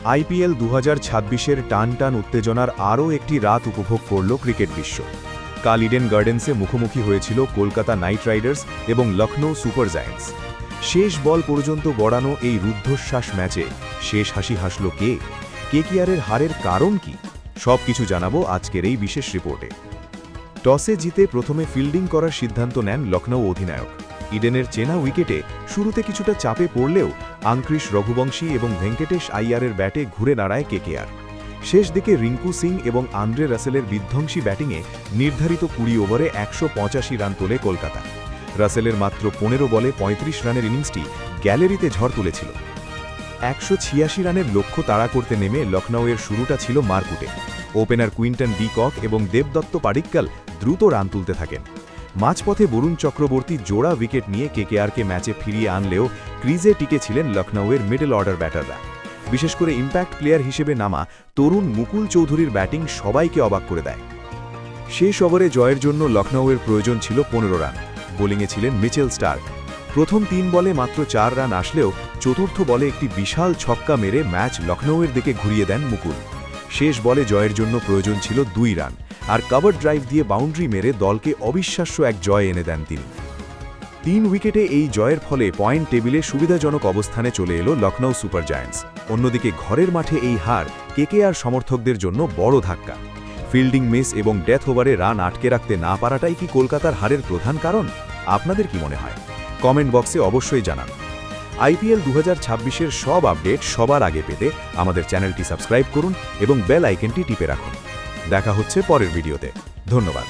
IPL 2026-এর টান উত্তেজনার আরও একটি রাত উপভোগ করল ক্রিকেট বিশ্ব। কাল ইডেন গার্ডেন্সে মুখোমুখি হয়েছিল কলকাতা নাইট রাইডার্স এবং লখনৌ সুপার জায়ান্টস। শেষ বল পর্যন্ত গড়ানো এই রুদ্ধশ্বাস ম্যাচে শেষ হাসি হাসল কে? কেকেআরের হারের কারণ কি? সবকিছু জানাবো আজকের এই বিশেষ রিপোর্টে। টসে জিতে প্রথমে ফিল্ডিং করার সিদ্ধান্ত নেন লখনৌ অধিনায়ক। ইডেনের চেনা উইকেটে শুরুতে কিছুটা চাপে পড়লেও আঙ্ক্রিশ রঘুবংশী এবং ভেঙ্কটেশ আইয়ারের ব্যাটে ঘুরে দাঁড়ায় কেকেআর। শেষ দিকে রিঙ্কু সিং এবং আন্দ্রে রাসেলের বিধ্বংসী ব্যাটিংয়ে নির্ধারিত 20 ওভারে 185 রান তোলে কলকাতা। রাসেলের মাত্র 15 বলে 35 রানের ইনিংসটি গ্যালারিতে ঝড় তুলেছিল। 186 রানের লক্ষ্য তাড়া করতে নেমে লখনৌয়ের শুরুটা ছিল মারকুটে। ওপেনার কুইন্টন ডি কক এবং দেবদত্ত পাডিক্কাল দ্রুত রান তুলতে থাকেন। মাঝপথে বরুণ চক্রবর্তী জোড়া উইকেট নিয়ে কেকেআরকে ম্যাচে ফিরিয়ে আনলেও ক্রিজে টিকেছিলেন লখনৌয়ের মিডল অর্ডার ব্যাটাররা। বিশেষ করে ইম্প্যাক্ট প্লেয়ার হিসেবে নামা তরুণ মুকুল চৌধুরীর ব্যাটিং সবাইকে অবাক করে দেয়। শেষ ওভারে জয়ের জন্য লখনৌয়ের প্রয়োজন ছিল 15 রান। বোলিংয়ে ছিলেন মিচেল স্টার্ক। প্রথম 3 বলে মাত্র 4 রান আসলেও চতুর্থ বলে একটি বিশাল ছক্কা মেরে ম্যাচ লখনৌয়ের দিকে ঘুরিয়ে দেন মুকুল। শেষ বলে জয়ের জন্য প্রয়োজন ছিল 2 রান, আর কভার ড্রাইভ দিয়ে বাউন্ডারি মেরে দলকে অবিশ্বাস্য এক জয় এনে দেন তিনি। 3 উইকেটে এই জয়ের ফলে পয়েন্ট টেবিলে সুবিধাজনক অবস্থানে চলে এলো লখনৌ সুপার জায়ান্টস। অন্যদিকে ঘরের মাঠে এই হার কেকেআর সমর্থকদের জন্য বড় ধাক্কা। ফিল্ডিং মিস এবং ডেথ ওভারে রান আটকে রাখতে না পারাটাই কি কলকাতার হারের প্রধান কারণ? আপনাদের কি মনে হয়? কমেন্ট বক্সে অবশ্যই জানান। আইপিএল 2026-এর সব আপডেট সবার আগে পেতে আমাদের চ্যানেলটি সাবস্ক্রাইব করুন এবং বেল আইকনটি টিপে রাখুন। দেখা হচ্ছে পরের ভিডিওতে। ধন্যবাদ।